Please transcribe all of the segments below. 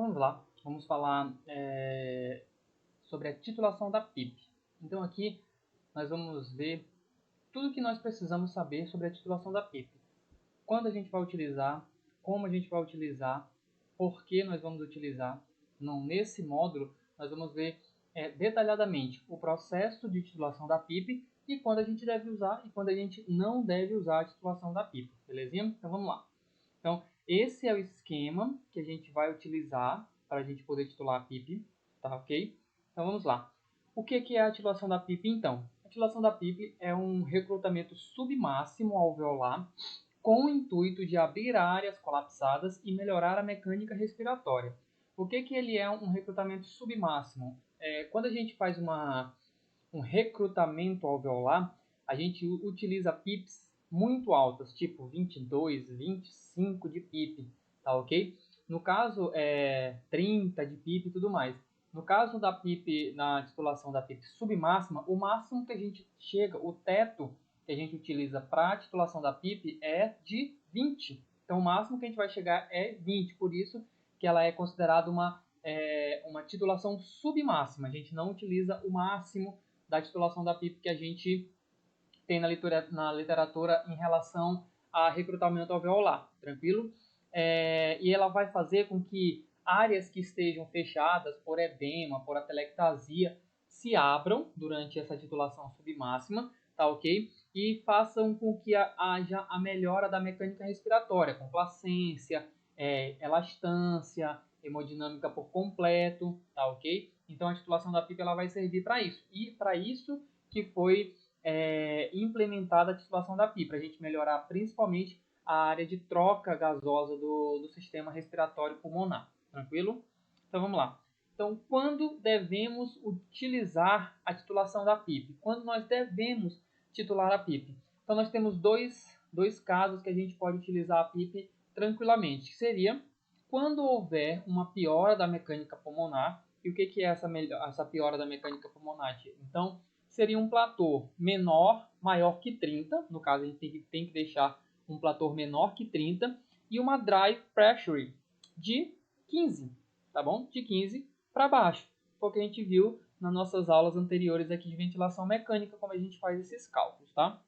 Então vamos lá, vamos falar sobre a titulação da PIP. Então aqui nós vamos ver tudo o que nós precisamos saber sobre a titulação da PIP. Quando a gente vai utilizar, como a gente vai utilizar, por que nós vamos utilizar. Não, nesse módulo nós vamos ver detalhadamente o processo de titulação da PIP e quando a gente deve usar e quando a gente não deve usar a titulação da PIP, belezinha? Então vamos lá. Então, esse é o esquema que a gente vai utilizar para a gente poder titular a PIP, tá ok? Então vamos lá. O que é a titulação da PIP então? A titulação da PIP é um recrutamento submáximo alveolar com o intuito de abrir áreas colapsadas e melhorar a mecânica respiratória. O que ele é um recrutamento submáximo? Quando a gente faz um recrutamento alveolar, a gente utiliza PIPs muito altas, tipo 22, 25 de PIP, tá ok? No caso, 30 de PIP e tudo mais. No caso da PIP, na titulação da PIP submáxima, o máximo que a gente chega, o teto que a gente utiliza para a titulação da PIP é de 20. Então, o máximo que a gente vai chegar é 20, por isso que ela é considerada uma titulação submáxima. A gente não utiliza o máximo da titulação da PIP que a gente tem na literatura em relação a recrutamento alveolar, tranquilo? E ela vai fazer com que áreas que estejam fechadas por edema, por atelectasia, se abram durante essa titulação submáxima, tá ok? E façam com que haja a melhora da mecânica respiratória, complacência, elastância, hemodinâmica por completo, tá ok? Então a titulação da PIP ela vai servir para isso. E para isso que foi implementada a titulação da PIP, para a gente melhorar principalmente a área de troca gasosa do sistema respiratório pulmonar. Tranquilo? Então vamos lá. Então, quando devemos utilizar a titulação da PIP? Quando nós devemos titular a PIP? Então, nós temos dois casos que a gente pode utilizar a PIP tranquilamente. Que seria quando houver uma piora da mecânica pulmonar. E o que é essa piora da mecânica pulmonar? Então, seria um platô maior que 30. No caso, a gente tem que deixar um platô menor que 30. E uma drive pressure de 15, tá bom? De 15 para baixo. Foi o que a gente viu nas nossas aulas anteriores aqui de ventilação mecânica, como a gente faz esses cálculos, tá?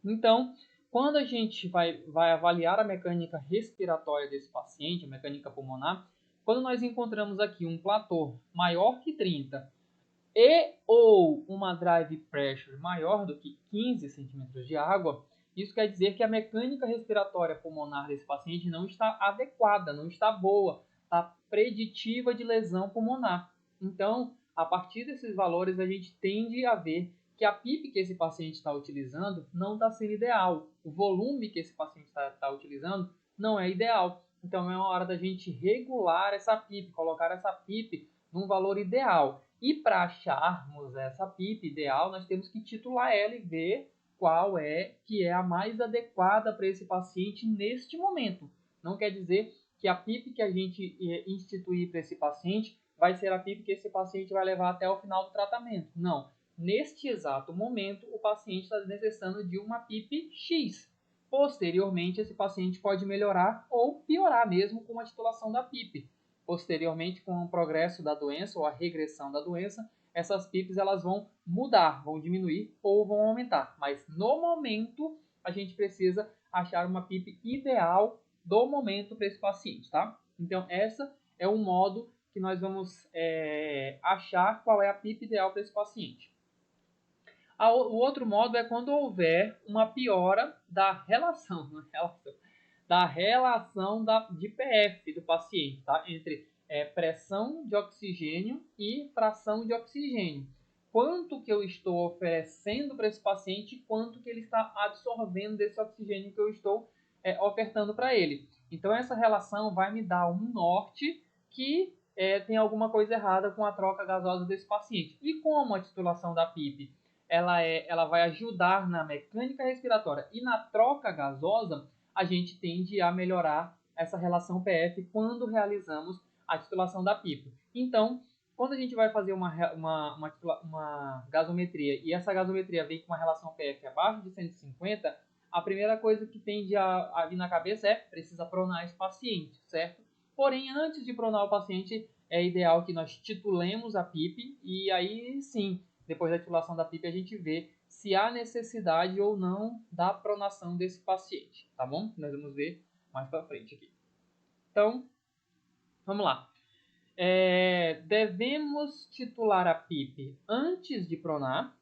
Então, quando a gente vai avaliar a mecânica respiratória desse paciente, a mecânica pulmonar, quando nós encontramos aqui um platô maior que 30 e ou uma drive pressure maior do que 15 centímetros de água, isso quer dizer que a mecânica respiratória pulmonar desse paciente não está adequada, não está boa, está preditiva de lesão pulmonar. Então, a partir desses valores, a gente tende a ver que a PIP que esse paciente está utilizando não está sendo ideal. O volume que esse paciente está utilizando não é ideal. Então, é uma hora da gente regular essa PIP, colocar essa PIP num valor ideal. E para acharmos essa PIP ideal, nós temos que titular ela e ver qual é que é a mais adequada para esse paciente neste momento. Não quer dizer que a PIP que a gente instituir para esse paciente vai ser a PIP que esse paciente vai levar até o final do tratamento. Não. Neste exato momento, o paciente está necessitando de uma PIP X. Posteriormente, esse paciente pode melhorar ou piorar mesmo com a titulação da PIP. Posteriormente, com o progresso da doença ou a regressão da doença, essas PIPs elas vão mudar, vão diminuir ou vão aumentar. Mas no momento, a gente precisa achar uma PIP ideal do momento para esse paciente, tá? Então, essa é o modo que nós vamos achar qual é a PIP ideal para esse paciente. O outro modo é quando houver uma piora da relação de PF do paciente, tá? Entre pressão de oxigênio e fração de oxigênio. Quanto que eu estou oferecendo para esse paciente e quanto que ele está absorvendo desse oxigênio que eu estou ofertando para ele. Então, essa relação vai me dar um norte que tem alguma coisa errada com a troca gasosa desse paciente. E como a titulação da PIP ela vai ajudar na mecânica respiratória e na troca gasosa, a gente tende a melhorar essa relação PF quando realizamos a titulação da PIP. Então, quando a gente vai fazer uma gasometria e essa gasometria vem com uma relação PF abaixo de 150, a primeira coisa que tende a vir na cabeça é precisa pronar esse paciente, certo? Porém, antes de pronar o paciente, é ideal que nós titulemos a PIP e aí sim, depois da titulação da PIP, a gente vê se há necessidade ou não da pronação desse paciente, tá bom? Nós vamos ver mais para frente aqui. Então, vamos lá. Devemos titular a PIP antes de pronar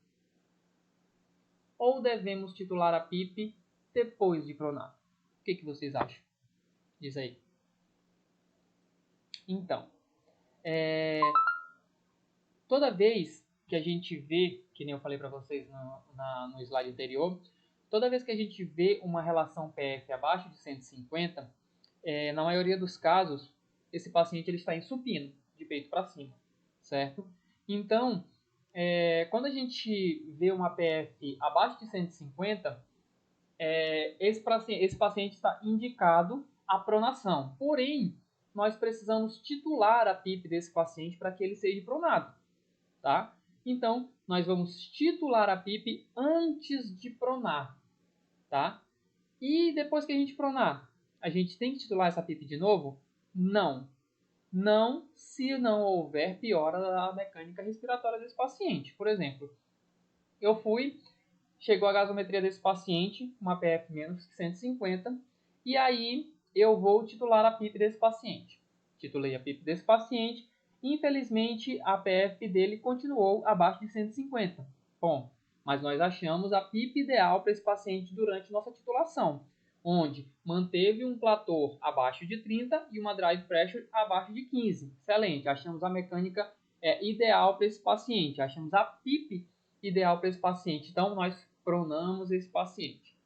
ou devemos titular a PIP depois de pronar? O que vocês acham? Diz aí. Então, toda vez que a gente vê, que nem eu falei para vocês no slide anterior, toda vez que a gente vê uma relação PF abaixo de 150, na maioria dos casos, esse paciente ele está em supino, de peito para cima, certo? Então, quando a gente vê uma PF abaixo de 150, esse paciente está indicado a pronação. Porém, nós precisamos titular a PIP desse paciente para que ele seja pronado, tá? Então, nós vamos titular a PIP antes de pronar, tá? E depois que a gente pronar, a gente tem que titular essa PIP de novo? Não. Não, se não houver piora da mecânica respiratória desse paciente. Por exemplo, chegou a gasometria desse paciente, uma PF menos que 150, e aí eu vou titular a PIP desse paciente. Titulei a PIP desse paciente, infelizmente a PF dele continuou abaixo de 150. Bom, mas nós achamos a PIP ideal para esse paciente durante nossa titulação, onde manteve um platô abaixo de 30 e uma drive pressure abaixo de 15. Excelente, achamos a mecânica ideal para esse paciente, achamos a PIP ideal para esse paciente. Então, nós pronamos esse paciente.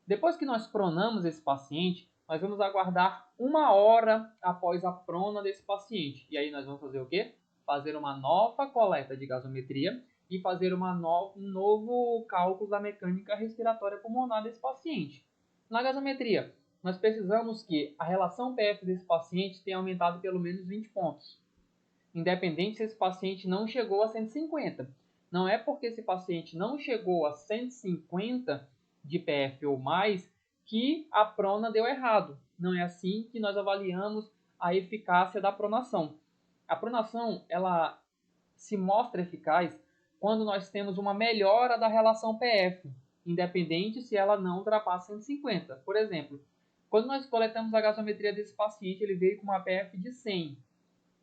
Depois que nós pronamos esse paciente, nós vamos aguardar 1 hora após a prona desse paciente. E aí nós vamos fazer o quê? Fazer uma nova coleta de gasometria e fazer um novo cálculo da mecânica respiratória pulmonar desse paciente. Na gasometria, nós precisamos que a relação PF desse paciente tenha aumentado pelo menos 20 pontos, independente se esse paciente não chegou a 150. Não é porque esse paciente não chegou a 150 de PF ou mais que a prona deu errado. Não é assim que nós avaliamos a eficácia da pronação. A pronação, ela se mostra eficaz quando nós temos uma melhora da relação PF, independente se ela não ultrapassa 150. Por exemplo, quando nós coletamos a gasometria desse paciente, ele veio com uma PF de 100.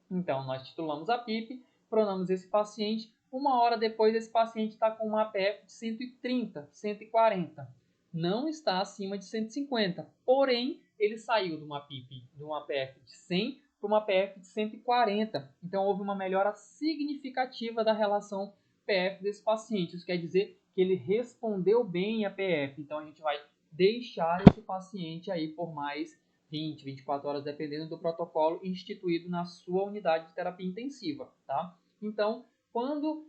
Então, nós titulamos a PIP, pronamos esse paciente. 1 hora depois, esse paciente está com uma APF de 130, 140. Não está acima de 150. Porém, ele saiu de uma PIP, de uma APF de 100 para uma APF de 140. Então, houve uma melhora significativa da relação PF desse paciente. Isso quer dizer que ele respondeu bem à PF. Então, a gente vai deixar esse paciente aí por mais 20, 24 horas, dependendo do protocolo instituído na sua unidade de terapia intensiva, tá? Então, quando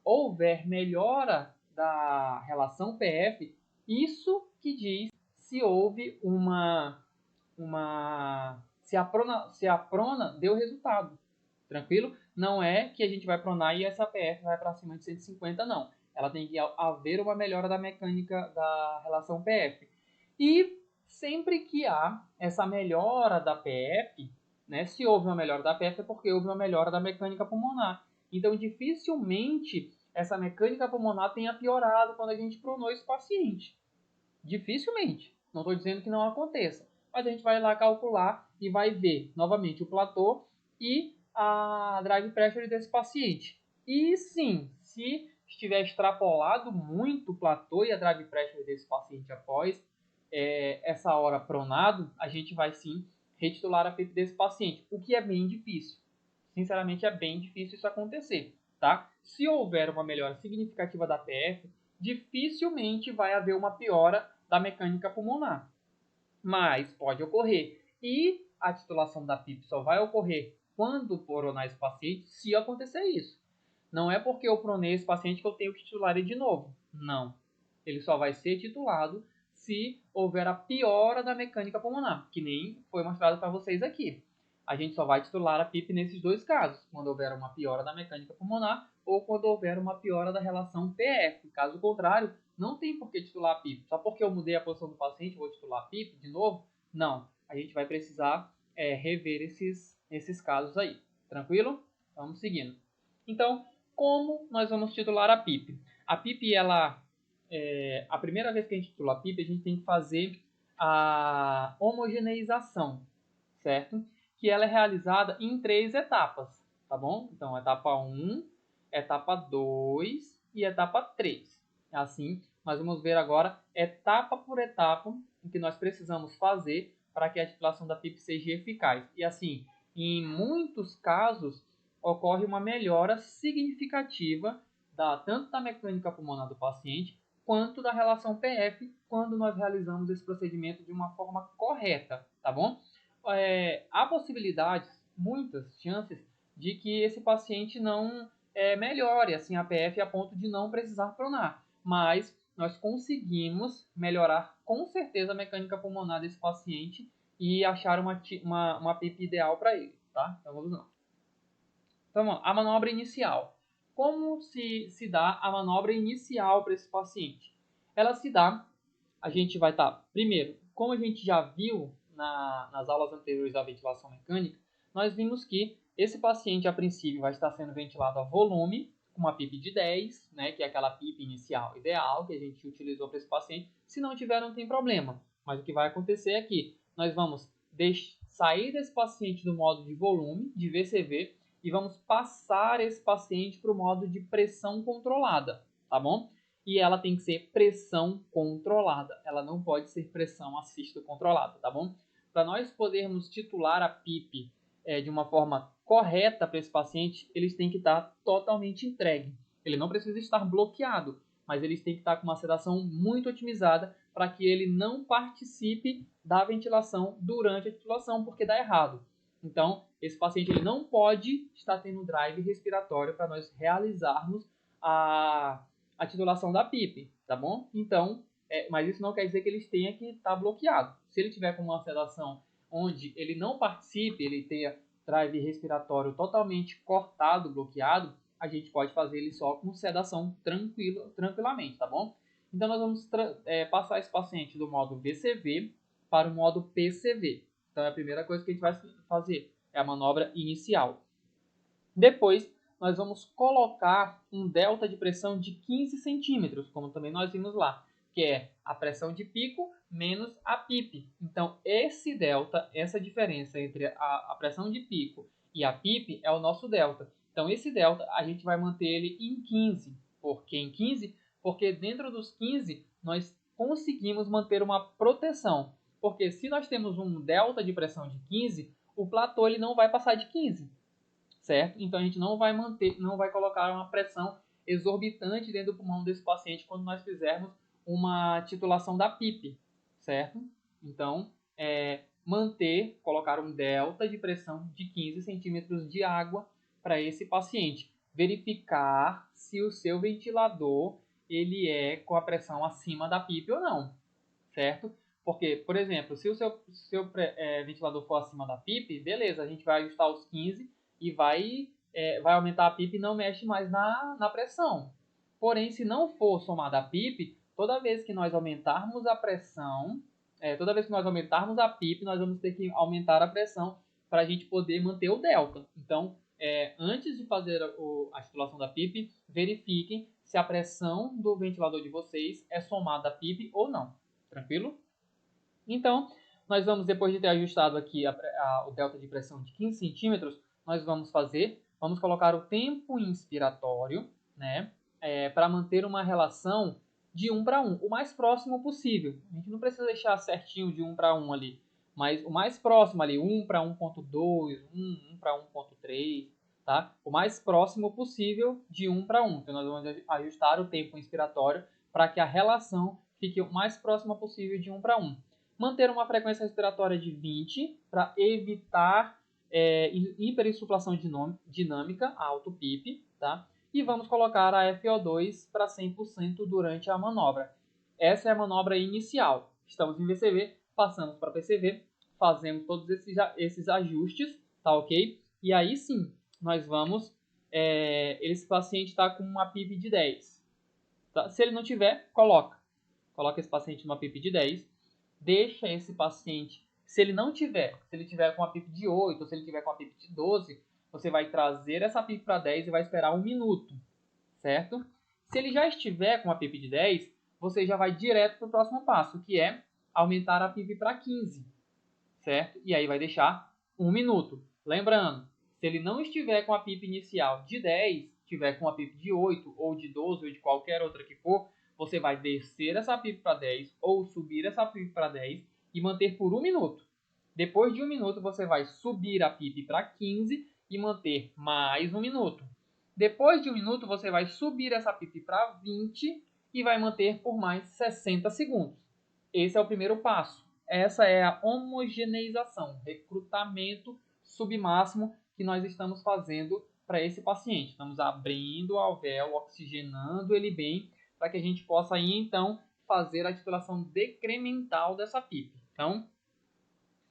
houver melhora da relação PF, isso que diz se houve se a prona deu resultado, tranquilo? Não é que a gente vai pronar e essa PF vai para cima de 150, não. Ela tem que haver uma melhora da mecânica da relação PF. E sempre que há essa melhora da PF, né, se houve uma melhora da PF é porque houve uma melhora da mecânica pulmonar. Então, dificilmente essa mecânica pulmonar tenha piorado quando a gente pronou esse paciente. Dificilmente. Não estou dizendo que não aconteça. Mas a gente vai lá calcular e vai ver novamente o platô e a drive pressure desse paciente. E sim, se estiver extrapolado muito o platô e a drive pressure desse paciente após essa hora pronado, a gente vai sim retitular a PIP desse paciente, o que é bem difícil. Sinceramente, é bem difícil isso acontecer, tá? Se houver uma melhora significativa da PF, dificilmente vai haver uma piora da mecânica pulmonar. Mas pode ocorrer. E a titulação da PIP só vai ocorrer quando pronar esse paciente, se acontecer isso. Não é porque eu pronei esse paciente que eu tenho que titular ele de novo. Não. Ele só vai ser titulado se houver a piora da mecânica pulmonar, que nem foi mostrado para vocês aqui. A gente só vai titular a PIP nesses dois casos, quando houver uma piora da mecânica pulmonar ou quando houver uma piora da relação PF. Caso contrário, não tem por que titular a PIP. Só porque eu mudei a posição do paciente, vou titular a PIP de novo? Não. A gente vai precisar rever esses casos aí. Tranquilo? Vamos seguindo. Então, como nós vamos titular a PIP? A PIP, a primeira vez que a gente titula a PIP, a gente tem que fazer a homogeneização, certo? Que ela é realizada em 3 etapas, tá bom? Então, etapa 1, etapa 2 e etapa 3. Assim, nós vamos ver agora, etapa por etapa, o que nós precisamos fazer para que a titulação da PIP seja eficaz. E assim, em muitos casos, ocorre uma melhora significativa tanto da mecânica pulmonar do paciente, quanto da relação PF, quando nós realizamos esse procedimento de uma forma correta, tá bom? Há possibilidades, muitas chances, de que esse paciente não melhore assim, a PF a ponto de não precisar pronar, mas nós conseguimos melhorar com certeza a mecânica pulmonar desse paciente e achar uma PIP ideal para ele, tá? Então vamos lá. Então, a manobra inicial. Como se dá a manobra inicial para esse paciente? Ela se dá, a gente vai estar, primeiro, como a gente já viu nas aulas anteriores da ventilação mecânica, nós vimos que esse paciente, a princípio, vai estar sendo ventilado a volume, com uma PIP de 10, né, que é aquela PIP inicial ideal que a gente utilizou para esse paciente. Se não tiver, não tem problema. Mas o que vai acontecer é que nós vamos sair desse paciente do modo de volume, de VCV, e vamos passar esse paciente para o modo de pressão controlada, tá bom? E ela tem que ser pressão controlada, ela não pode ser pressão assisto controlada, tá bom? Para nós podermos titular a PIP de uma forma correta para esse paciente, eles têm que estar totalmente entregue. Ele não precisa estar bloqueado, mas eles têm que estar com uma sedação muito otimizada para que ele não participe da ventilação durante a titulação, porque dá errado. Então, esse paciente ele não pode estar tendo drive respiratório para nós realizarmos a titulação da PIP, tá bom? Então, mas isso não quer dizer que ele tenha que estar bloqueado. Se ele tiver com uma sedação onde ele não participe, ele tenha drive respiratório totalmente cortado, bloqueado, a gente pode fazer ele só com sedação tranquilamente, tá bom? Então, nós vamos passar esse paciente do modo VCV para o modo PCV. Então, a primeira coisa que a gente vai fazer é a manobra inicial. Depois, nós vamos colocar um delta de pressão de 15 centímetros, como também nós vimos lá, que é a pressão de pico menos a PIP. Então, esse delta, essa diferença entre a pressão de pico e a PIP é o nosso delta. Então, esse delta, a gente vai manter ele em 15. Por que em 15? Porque dentro dos 15, nós conseguimos manter uma proteção. Porque se nós temos um delta de pressão de 15, o platô ele não vai passar de 15, certo? Então a gente não vai colocar uma pressão exorbitante dentro do pulmão desse paciente quando nós fizermos uma titulação da PIP, certo? Então, colocar um delta de pressão de 15 centímetros de água para esse paciente. Verificar se o seu ventilador ele é com a pressão acima da PIP ou não, certo? Porque, por exemplo, se o seu ventilador for acima da PIP, beleza, a gente vai ajustar os 15 e vai aumentar a PIP e não mexe mais na pressão. Porém, se não for somada a PIP, toda vez que nós aumentarmos a pressão, toda vez que nós aumentarmos a PIP, nós vamos ter que aumentar a pressão para a gente poder manter o delta. Então, antes de fazer a titulação da PIP, verifiquem se a pressão do ventilador de vocês é somada a PIP ou não. Tranquilo? Então, nós vamos, depois de ter ajustado aqui o delta de pressão de 15 centímetros, nós vamos colocar o tempo inspiratório, né, para manter uma relação de 1 para 1, o mais próximo possível. A gente não precisa deixar certinho de 1 para 1 ali, mas o mais próximo ali, 1 para 1.2, 1 para 1.3, tá? O mais próximo possível de 1 para 1. Então, nós vamos ajustar o tempo inspiratório para que a relação fique o mais próxima possível de 1 para 1. Manter uma frequência respiratória de 20 para evitar hiperinsuflação dinâmica, alto PIP, tá? E vamos colocar a FO2 para 100% durante a manobra. Essa é a manobra inicial. Estamos em VCV, passamos para PCV, fazemos todos esses ajustes, tá ok? E aí sim, nós vamos... esse paciente está com uma PIP de 10. Tá? Se ele não tiver, coloca esse paciente numa PIP de 10. Deixa esse paciente Se ele não tiver, se ele tiver com a PIP de 8, ou se ele tiver com a PIP de 12, você vai trazer essa PIP para 10 e vai esperar 1 minuto, certo? Se ele já estiver com a PIP de 10, você já vai direto para o próximo passo, que é aumentar a PIP para 15, certo? E aí vai deixar 1 minuto. Lembrando, se ele não estiver com a PIP inicial de 10, tiver com a PIP de 8 ou de 12 ou de qualquer outra que for, você vai descer essa PIP para 10 ou subir essa PIP para 10 e manter por 1 minuto. Depois de 1 minuto, você vai subir a PIP para 15 e manter mais 1 minuto. Depois de 1 minuto, você vai subir essa PIP para 20 e vai manter por mais 60 segundos. Esse é o primeiro passo. Essa é a homogeneização, recrutamento submáximo que nós estamos fazendo para esse paciente. Estamos abrindo o alvéolo, oxigenando ele bem, para que a gente possa aí, então, fazer a titulação decremental dessa PIP. Então,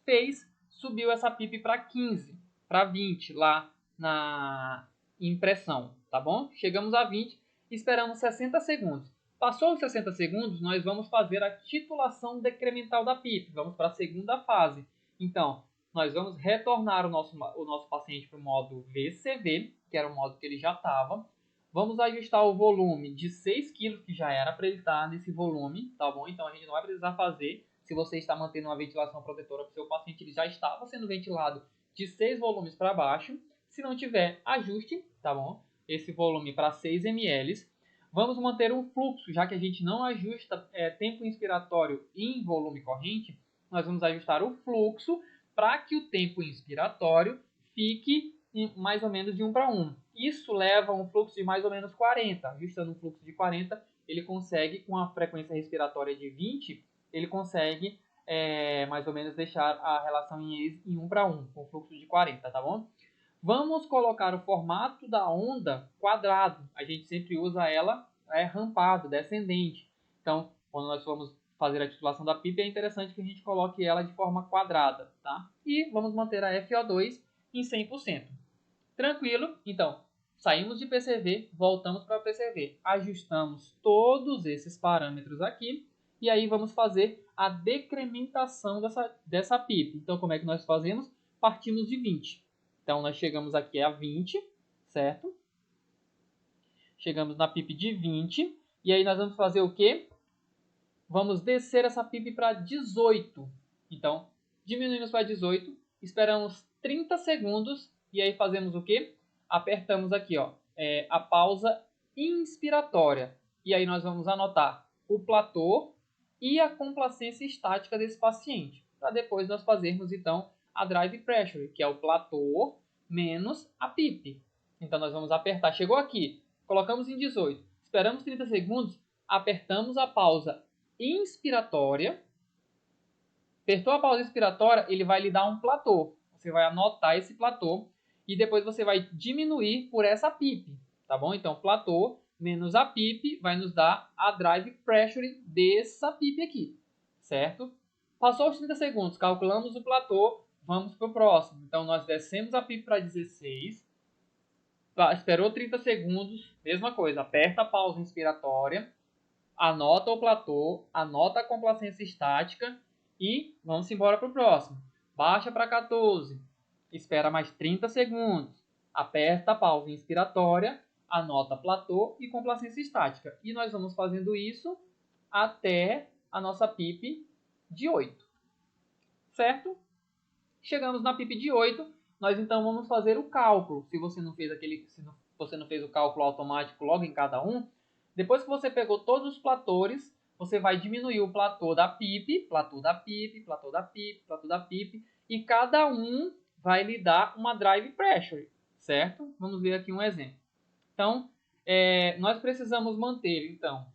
fez, subiu essa PIP para 15, para 20 lá na impressão, tá bom? Chegamos a 20, esperamos 60 segundos. Passou os 60 segundos, nós vamos fazer a titulação decremental da PIP. Vamos para a segunda fase. Então, nós vamos retornar o nosso paciente para o modo VCV, que era o modo que ele já estava. Vamos ajustar o volume de 6 kg, que já era para ele estar nesse volume, tá bom? Então, a gente não vai precisar fazer. Se você está mantendo uma ventilação protetora para o seu paciente, ele já estava sendo ventilado de 6 volumes para baixo. Se não tiver, ajuste, tá bom? Esse volume para 6 ml. Vamos manter um fluxo, já que a gente não ajusta tempo inspiratório em volume corrente, nós vamos ajustar o fluxo para que o tempo inspiratório fique mais ou menos de 1 para 1. Isso leva a um fluxo de mais ou menos 40. Ajustando um fluxo de 40, ele consegue, com a frequência respiratória de 20, ele consegue mais ou menos deixar a relação em 1 para 1, com fluxo de 40, tá bom? Vamos colocar o formato da onda quadrado. A gente sempre usa ela rampado, descendente. Então, quando nós formos fazer a titulação da PIP, é interessante que a gente coloque ela de forma quadrada, tá? E vamos manter a FO2 em 100%. Tranquilo? Então, saímos de PCV, voltamos para PCV. Ajustamos todos esses parâmetros aqui. E aí vamos fazer a decrementação dessa PIP. Então, como é que nós fazemos? Partimos de 20. Então, nós chegamos aqui a 20, certo? Chegamos na PIP de 20. E aí nós vamos fazer o quê? Vamos descer essa PIP para 18. Então, diminuímos para 18. Esperamos 30 segundos. E aí fazemos o quê? Apertamos aqui, ó, a pausa inspiratória. E aí nós vamos anotar o platô e a complacência estática desse paciente. Para depois nós fazermos, então, a drive pressure, que é o platô menos a PIP. Então, nós vamos apertar. Chegou aqui, colocamos em 18. Esperamos 30 segundos, apertamos a pausa inspiratória. Apertou a pausa inspiratória, ele vai lhe dar um platô. Você vai anotar esse platô e depois você vai diminuir por essa PIP, tá bom? Então, platô menos a PIP vai nos dar a drive pressure dessa PIP aqui, certo? Passou os 30 segundos, calculamos o platô, vamos para o próximo. Então, nós descemos a PIP para 16, esperou 30 segundos, mesma coisa, aperta a pausa inspiratória, anota o platô, anota a complacência estática e vamos embora para o próximo. Baixa para 14, espera mais 30 segundos, aperta a pausa inspiratória, anota platô e complacência estática. E nós vamos fazendo isso até a nossa PIP de 8, certo? Chegamos na PIP de 8, nós então vamos fazer o cálculo. Se você não fez o cálculo automático logo em cada um, depois que você pegou todos os platores, você vai diminuir o platô da PIP, platô da PIP, platô da PIP, platô da PIP, e cada um vai lhe dar uma drive pressure, certo? Vamos ver aqui um exemplo. Então, nós precisamos manter, então,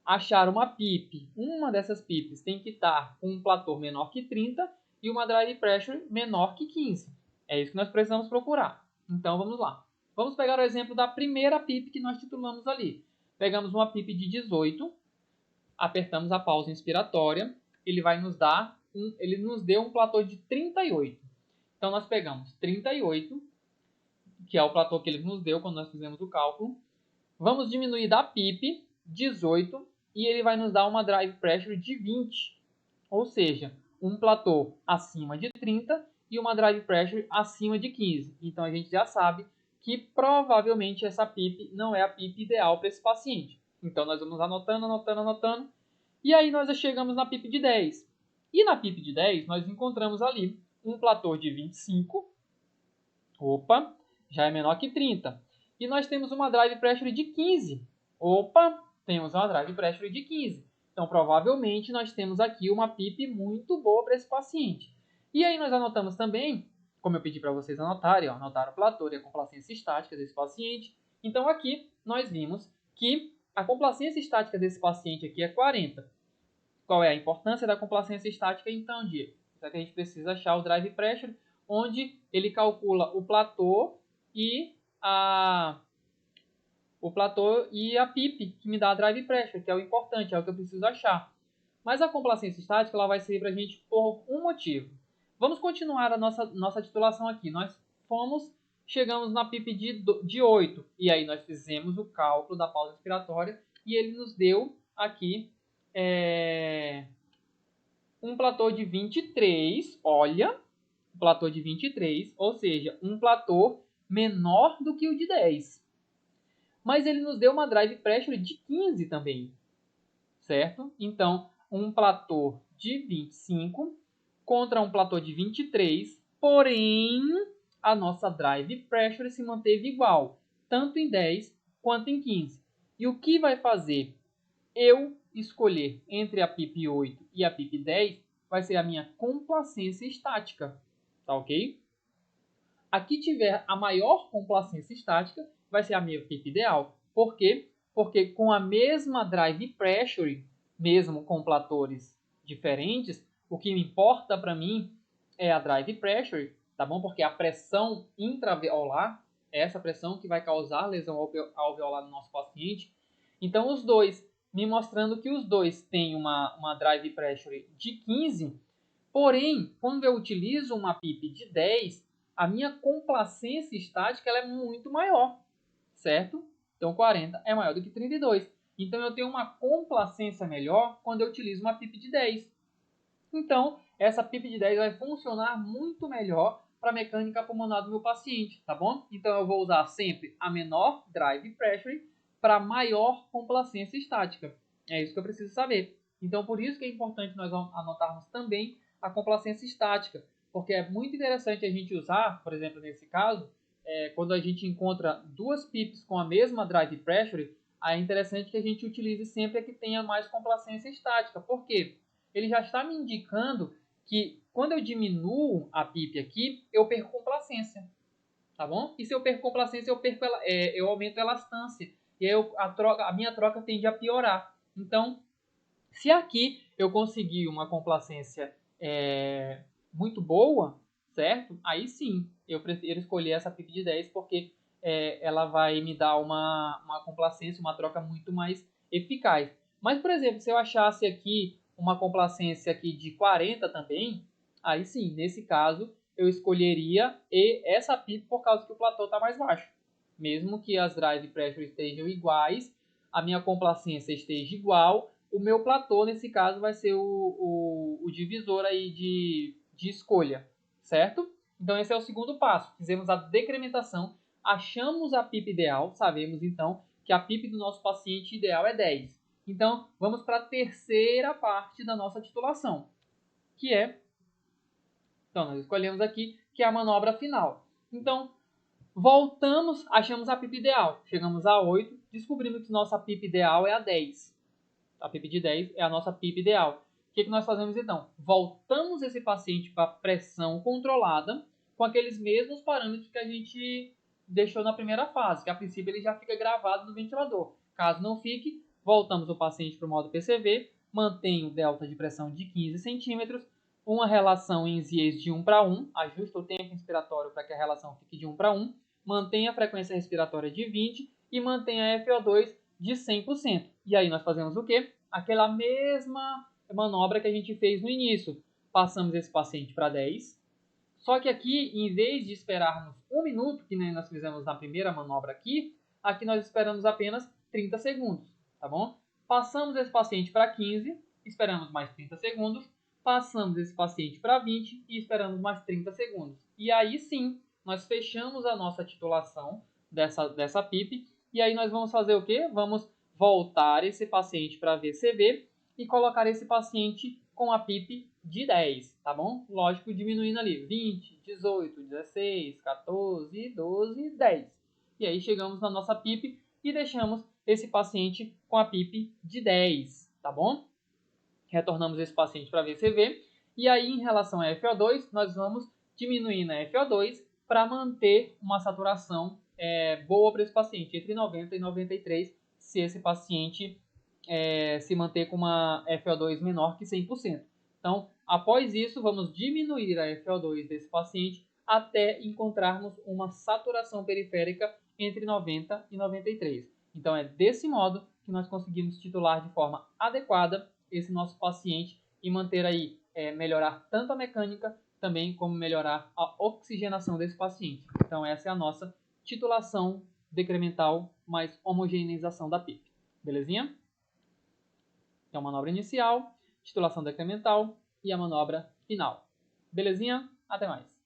achar uma PIP. Uma dessas PIPs tem que estar com um platô menor que 30 e uma drive pressure menor que 15. É isso que nós precisamos procurar. Então, vamos lá. Vamos pegar o exemplo da primeira PIP que nós titulamos ali. Pegamos uma PIP de 18, apertamos a pausa inspiratória, ele nos deu um platô de 38. Então, nós pegamos 38, que é o platô que ele nos deu quando nós fizemos o cálculo. Vamos diminuir da PIP 18 e ele vai nos dar uma drive pressure de 20. Ou seja, um platô acima de 30 e uma drive pressure acima de 15. Então, a gente já sabe que provavelmente essa PIP não é a PIP ideal para esse paciente. Então, nós vamos anotando, anotando, anotando. E aí, nós chegamos na PIP de 10. E na PIP de 10, nós encontramos ali um platô de 25. Opa, já é menor que 30. E nós temos uma drive pressure de 15. Opa, temos uma drive pressure de 15. Então, provavelmente, nós temos aqui uma PIP muito boa para esse paciente. E aí, nós anotamos também, como eu pedi para vocês anotarem, anotaram o platô e a complacência estática desse paciente. Então, aqui, nós vimos que a complacência estática desse paciente aqui é 40. Qual é a importância da complacência estática, então, Diego? Só que a gente precisa achar o drive pressure, onde ele calcula o platô e a PIP, que me dá a drive pressure, que é o importante, é o que eu preciso achar. Mas a complacência estática ela vai servir para a gente por um motivo. Vamos continuar a nossa titulação aqui. Nós chegamos na PIP de 8, e aí nós fizemos o cálculo da pausa respiratória, e ele nos deu aqui um platô de 23, olha, um platô de 23, ou seja, um platô menor do que o de 10. Mas ele nos deu uma drive pressure de 15 também, certo? Então, um platô de 25 contra um platô de 23, porém, a nossa drive pressure se manteve igual, tanto em 10 quanto em 15. E o que vai fazer eu escolher entre a PIP 8 e a PIP 10 vai ser a minha complacência estática, tá ok? A que tiver a maior complacência estática vai ser a minha PIP ideal. Por quê? Porque com a mesma drive pressure, mesmo com platores diferentes, o que importa para mim é a drive pressure, tá bom? Porque a pressão intraalveolar é essa pressão que vai causar lesão alveolar no nosso paciente. Então, os dois, me mostrando que os dois têm uma drive pressure de 15, porém, quando eu utilizo uma PIP de 10, a minha complacência estática ela é muito maior, certo? Então, 40 é maior do que 32. Então, eu tenho uma complacência melhor quando eu utilizo uma PIP de 10. Então, essa PIP de 10 vai funcionar muito melhor para a mecânica pulmonar do meu paciente, tá bom? Então, eu vou usar sempre a menor drive pressure para maior complacência estática. É isso que eu preciso saber. Então, por isso que é importante nós anotarmos também a complacência estática, porque é muito interessante a gente usar, por exemplo, nesse caso, quando a gente encontra duas PIPs com a mesma drive pressure, é interessante que a gente utilize sempre a que tenha mais complacência estática. Por quê? Ele já está me indicando que quando eu diminuo a PIP aqui, eu perco complacência, tá bom? E se eu perco complacência, eu aumento a elastância. E aí a minha troca tende a piorar. Então, se aqui eu conseguir uma complacência muito boa, certo? Aí sim, eu prefiro escolher essa PIP de 10 porque ela vai me dar uma complacência, uma troca muito mais eficaz. Mas, por exemplo, se eu achasse aqui uma complacência aqui de 40 também, aí sim, nesse caso, eu escolheria essa PIP por causa que o platô está mais baixo. Mesmo que as drive pressure estejam iguais, a minha complacência esteja igual, o meu platô, nesse caso, vai ser o divisor aí de escolha, certo? Então, esse é o segundo passo. Fizemos a decrementação, achamos a PIP ideal, sabemos, então, que a PIP do nosso paciente ideal é 10. Então, vamos para a terceira parte da nossa titulação, que é... Então, nós escolhemos aqui, que é a manobra final. Então, voltamos, achamos a PIP ideal. Chegamos a 8, descobrimos que nossa PIP ideal é a 10. A PIP de 10 é a nossa PIP ideal. O que nós fazemos então? Voltamos esse paciente para pressão controlada com aqueles mesmos parâmetros que a gente deixou na primeira fase, que a princípio ele já fica gravado no ventilador. Caso não fique, voltamos o paciente para o modo PCV, mantém o delta de pressão de 15 centímetros, uma relação em Zies de 1 para 1, ajusta o tempo inspiratório para que a relação fique de 1 para 1, mantém a frequência respiratória de 20 e mantém a FO2 de 100%. E aí nós fazemos o quê? Aquela mesma manobra que a gente fez no início. Passamos esse paciente para 10. Só que aqui, em vez de esperarmos 1 minuto, que nem nós fizemos na primeira manobra aqui nós esperamos apenas 30 segundos, tá bom? Passamos esse paciente para 15, esperamos mais 30 segundos, passamos esse paciente para 20 e esperamos mais 30 segundos. E aí sim, nós fechamos a nossa titulação dessa PIP, e aí nós vamos fazer o quê? Vamos voltar esse paciente para VCV e colocar esse paciente com a PIP de 10, tá bom? Lógico, diminuindo ali 20, 18, 16, 14, 12, 10. E aí chegamos na nossa PIP e deixamos esse paciente com a PIP de 10, tá bom? Retornamos esse paciente para VCV. E aí, em relação a FO2, nós vamos diminuindo a FO2 para manter uma saturação boa para esse paciente, entre 90 e 93, se esse paciente se manter com uma FO2 menor que 100%. Então, após isso, vamos diminuir a FO2 desse paciente até encontrarmos uma saturação periférica entre 90 e 93. Então, é desse modo que nós conseguimos titular de forma adequada esse nosso paciente e manter aí, melhorar tanto a mecânica também como melhorar a oxigenação desse paciente. Então, essa é a nossa titulação decremental mais homogeneização da PIP. Belezinha? Então, manobra inicial, titulação decremental e a manobra final. Belezinha? Até mais!